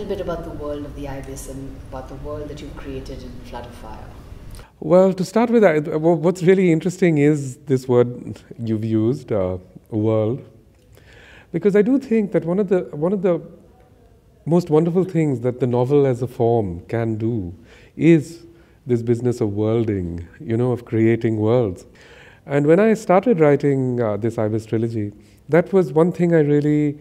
bit about the world of the ibis and about the world that you've created in Flood of Fire. Well, to start with, what's really interesting is this word you've used, world, because I do think that one of the most wonderful things that the novel as a form can do is this business of worlding, of creating worlds. And when I started writing this Ibis trilogy, that was one thing I really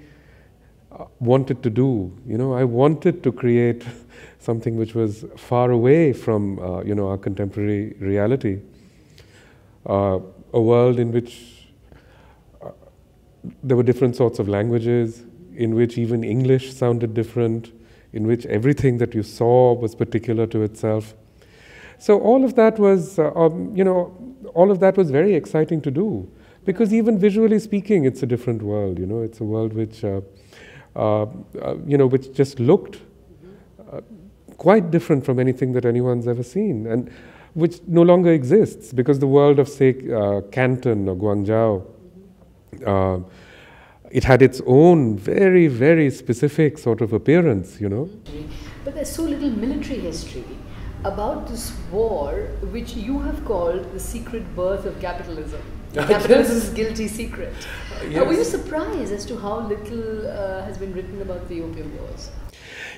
wanted to do. I wanted to create something which was far away from, our contemporary reality. A world in which there were different sorts of languages, in which even English sounded different, in which everything that you saw was particular to itself. So all of that was, all of that was very exciting to do, because even visually speaking, it's a different world. It's a world which, which just looked quite different from anything that anyone's ever seen, and which no longer exists, because the world of, say, Canton or Guangzhou, it had its own very, very specific sort of appearance, But there's so little military history about this war, which you have called the secret birth of capitalism. Capitalism's guilty secret. Yes. Were you surprised as to how little has been written about the Opium Wars?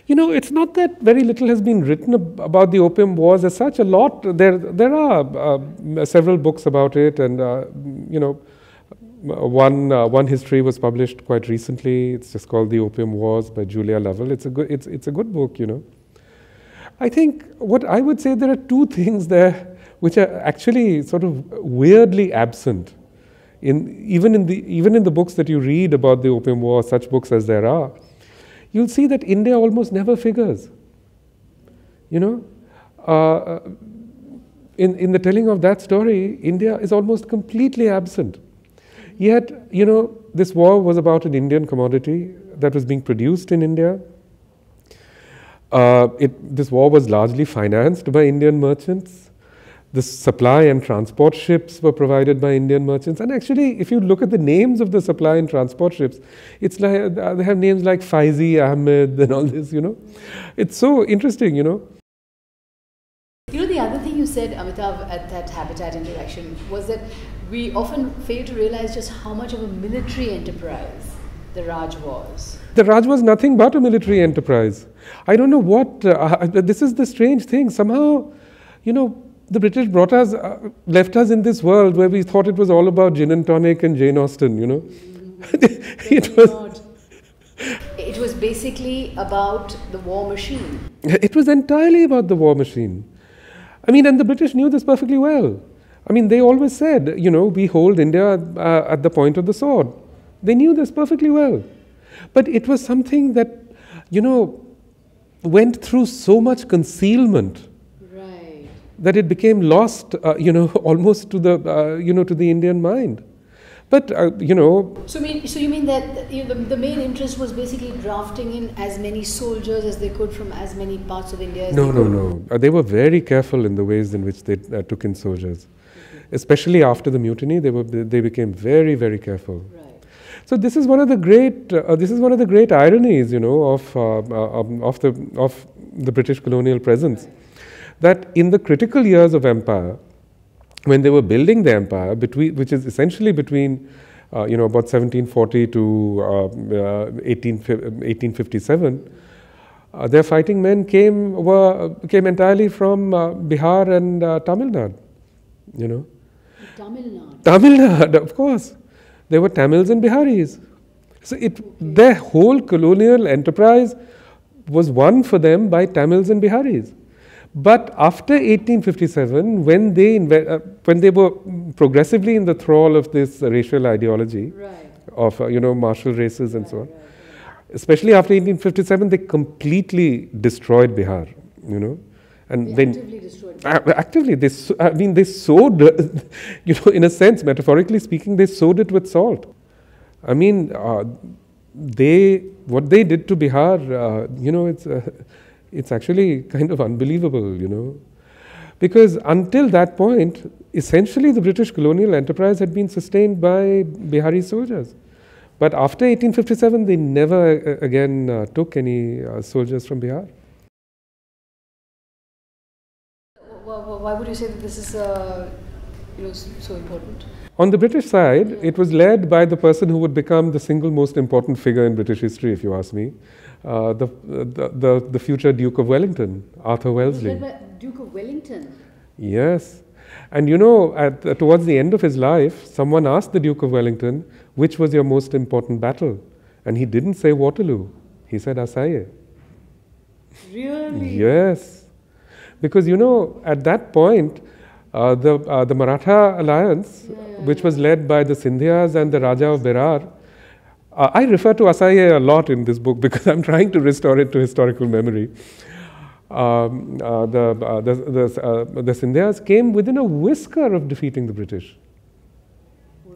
It's not that very little has been written about the Opium Wars as such. A lot. There are several books about it, and one history was published quite recently. It's just called The Opium Wars by Julia Lovell. It's a good book. I think what I would say, there are two things there which are actually sort of weirdly absent even in the books that you read about the Opium War, such books as there are. You'll see that India almost never figures. In the telling of that story, India is almost completely absent. Yet, this war was about an Indian commodity that was being produced in India. This war was largely financed by Indian merchants. The supply and transport ships were provided by Indian merchants. And actually, if you look at the names of the supply and transport ships, it's like they have names like Faizi, Ahmed, and all this, It's so interesting, The other thing you said, Amitav, at that Habitat interaction was that we often fail to realize just how much of a military enterprise the Raj was. The Raj was nothing but a military enterprise. I don't know what, this is the strange thing. Somehow, the British left us in this world where we thought it was all about gin and tonic and Jane Austen, It was basically about the war machine. It was entirely about the war machine. And the British knew this perfectly well. They always said, we hold India at the point of the sword. They knew this perfectly well. But it was something that, went through so much concealment that it became lost, almost to the, to the Indian mind. But, So you mean that the main interest was basically drafting in as many soldiers as they could from as many parts of India as they could? No. They were very careful in the ways in which they took in soldiers. Especially after the mutiny, they became very, very careful. Right. So this is one of the great ironies, of the British colonial presence. Right. That in the critical years of empire, when they were building the empire, which is essentially between, about 1740 to 1857, their fighting men came entirely from Bihar and Tamil Nadu. Tamil Nadu, of course. There were Tamils and Biharis. So their whole colonial enterprise was won for them by Tamils and Biharis. But after 1857, when they were progressively in the thrall of this racial ideology of martial races and so on, especially after 1857, they completely destroyed Bihar. And they actively destroyed Bihar. Actively, they sowed, in a sense, metaphorically speaking, they sowed it with salt. What they did to Bihar, it's actually kind of unbelievable, Because until that point, essentially the British colonial enterprise had been sustained by Bihari soldiers. But after 1857, they never again took any soldiers from Bihar. Why would you say that this is so important? On the British side, it was led by the person who would become the single most important figure in British history, if you ask me, the future Duke of Wellington, Arthur Wellesley. Led by Duke of Wellington? Yes. And you know, towards the end of his life, someone asked the Duke of Wellington, which was your most important battle? And he didn't say Waterloo. He said Assaye. Really? Yes. Because, you know, at that point, the Maratha alliance, which was led by the Sindhyas and the Raja of Berar, I refer to Assaye a lot in this book because I'm trying to restore it to historical memory. The Sindhyas came within a whisker of defeating the British.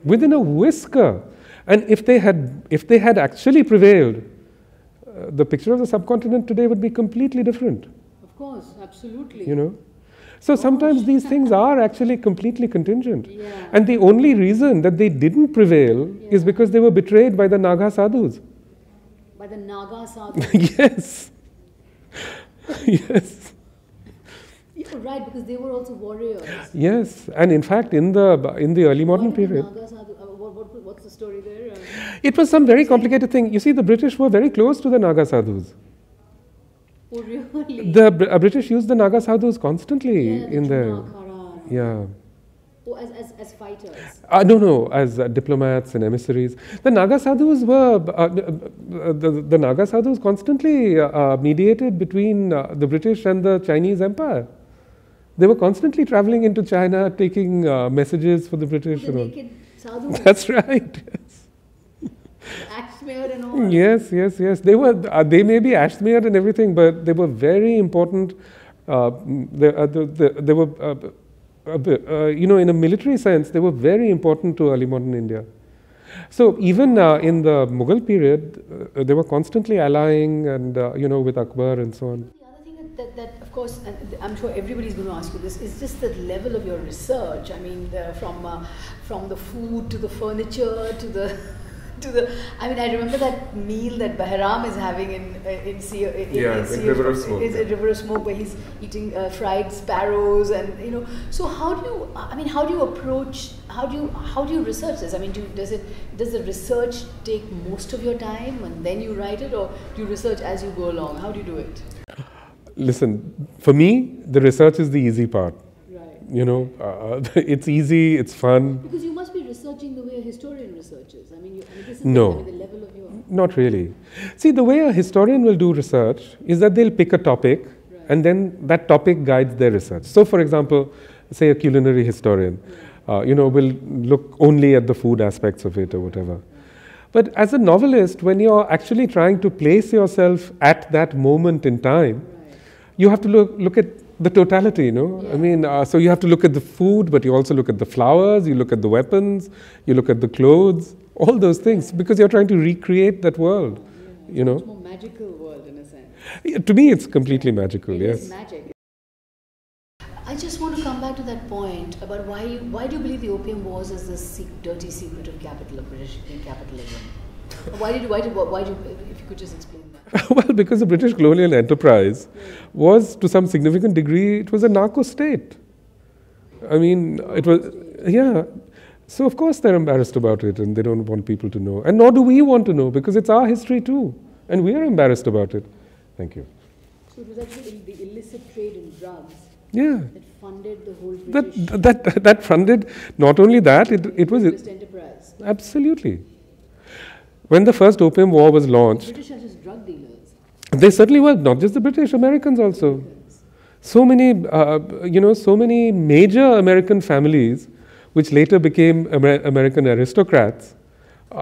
Within a whisker. And if they had actually prevailed, the picture of the subcontinent today would be completely different. Of course, absolutely. You know? So sometimes these things are actually completely contingent. Yeah. And the only reason that they didn't prevail is because they were betrayed by the Naga sadhus. By the Naga sadhus? Yes. Yes. Yeah, right, because they were also warriors. Yes, and in fact, in the early modern period, Naga sadhu, what's the story there? it was some very complicated thing. You see, the British were very close to the Naga sadhus. Oh, really? The British used the Naga sadhus constantly in their Oh, as fighters? No, as diplomats and emissaries. The Naga sadhus were the Naga sadhus constantly mediated between the British and the Chinese Empire. They were constantly traveling into China, taking messages for the British. The naked sadhus? That's right. Yes. Axe smeared and all? Yes. They were. They may be ash smeared and everything, but they were very important. They were. You know, in a military sense, they were very important to early modern India. So even in the Mughal period, they were constantly allying and, you know, with Akbar and so on. The other thing that of course, and I'm sure everybody's going to ask you this, is just the level of your research. I mean, from the food to the furniture to the... I mean, I remember that meal that Bahram is having in River of Smoke. It's a River of Smoke, where he's eating fried sparrows, and you know. So how do you approach? How do you research this? I mean, does the research take most of your time and then you write it, or do you research as you go along? How do you do it? Listen, for me, the research is the easy part. Right. You know, it's easy, it's fun. Because you must be researching the way a historian researches. I mean, this is No. the level of your... Not really. See, the way a historian will do research is that they'll pick a topic, and then that topic guides their research. So, for example, say a culinary historian, you know, will look only at the food aspects of it or whatever. But as a novelist, when you're actually trying to place yourself at that moment in time, you have to look at the totality, you know. Yeah. I mean, so you have to look at the food, but you also look at the flowers, you look at the weapons, you look at the clothes, all those things, because you're trying to recreate that world, you know. It's a much more magical world in a sense. To me, it's completely magical, yes. It is magic. I just want to come back to that point about why do you believe the Opium Wars is the dirty secret of British capitalism? Why did you, if you could just explain that? Well, because the British colonial enterprise was, to some significant degree, it was a narco state. I mean, it was, yeah. So of course they're embarrassed about it and they don't want people to know. And nor do we want to know, because it's our history too. And we are embarrassed about it. Thank you. So it was actually the illicit trade in drugs that funded the whole British... That funded, not only that, it was... enterprise. Absolutely. When the first Opium War was launched... The British are just drug dealers. They certainly were, not just the British, Americans also. So many, you know, so many major American families, which later became American aristocrats,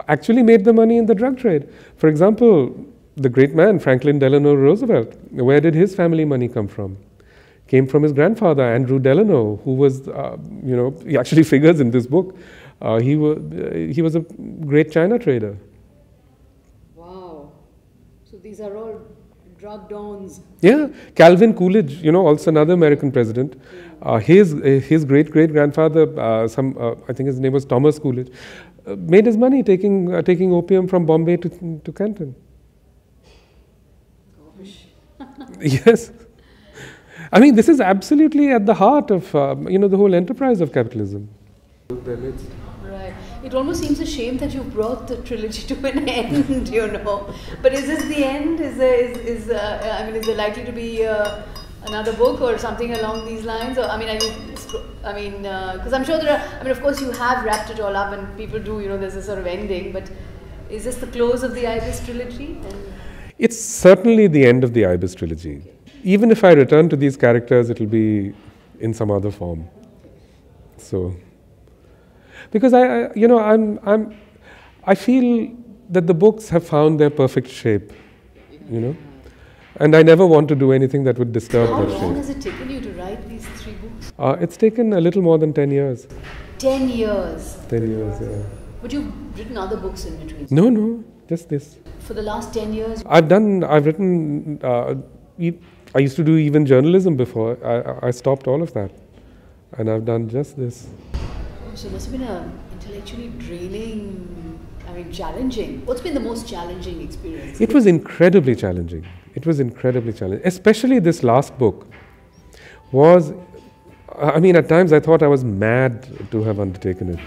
actually made the money in the drug trade. For example, the great man, Franklin Delano Roosevelt, where did his family money come from? Came from his grandfather, Andrew Delano, who was, you know, he actually figures in this book. He was a great China trader. Wow. So these are all drug dons. Yeah. Calvin Coolidge, you know, also another American president. His great-great-grandfather, I think his name was Thomas Coolidge. made his money taking opium from Bombay to Canton. Gosh. Yes. I mean, this is absolutely at the heart of the whole enterprise of capitalism. Right. It almost seems a shame that you brought the trilogy to an end, But is this the end? Is there likely to be another book or something along these lines? Or because I'm sure there are. Of course, you have wrapped it all up, and people do. There's a sort of ending. But is this the close of the Ibis trilogy? It's certainly the end of the Ibis trilogy. Even if I return to these characters, it'll be in some other form. So, because I feel that the books have found their perfect shape, and I never want to do anything that would disturb that shape. How long has it taken you to write these 3 books? It's taken a little more than 10 years. 10 years? 10 years, yeah. But you've written other books in between? No, just this. For the last 10 years? I've written, I used to do even journalism before. I stopped all of that. And I've done just this. Oh, so it must have been intellectually draining, challenging. What's been the most challenging experience? It was incredibly challenging. Especially this last book was, at times I thought I was mad to have undertaken it.